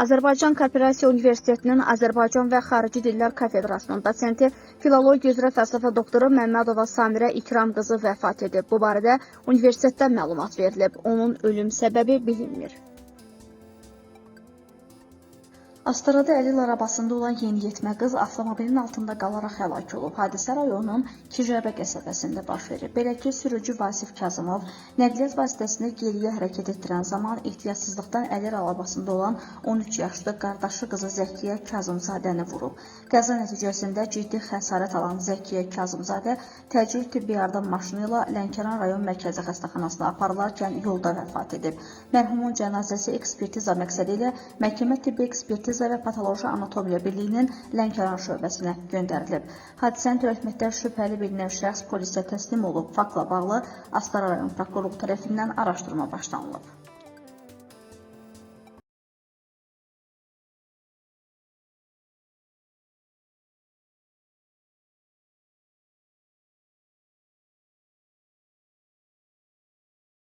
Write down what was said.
Azərbaycan Kooperasiya Universitetinin Azərbaycan və Xarici Dillər Kafedrasının dosenti, filologiya üzrə fəlsəfə doktoru Məmmədova Samirə İkram qızı vəfat edib. Bu barədə universitetdən məlumat verilib. Onun ölüm səbəbi bilinmir. Astarada əlil arabasında olan yeniyetmə qız avtomobilin altında qalaraq həlak olub. Hadisə rayonunun Kicəbə qəsəbəsində baş verir. Belə ki, sürücü Vasif Kazımov nəqliyyat vasitəsini geriyə hərəkət etdirən zaman ehtiyatsızlıqdan əlil arabasında olan 13 yaşlı qardaşı qızı Zəkiyə Kazımzadəni vurub. Qəza nəticəsində ciddi xəsarət alan Zəkiyə Kazımzadə təcili tibbi yardım maşını ilə Lənkəran rayon mərkəzi xəstəxanasına aparılarkən yolda vəfat edib. Mərhumun cənazəsi ekspertiza məqsədi ilə məhkəmə tibbi ekspertiza və Patoloji Anatomiya Birliyinin Lənkəran şöbəsinə göndərilib. Hadisəni törətməkdə şübhəli bilinən şəxs polisə təslim olub. Faktla bağlı Astara rayon prokurorluğu tərəfindən araşdırma başlanılıb.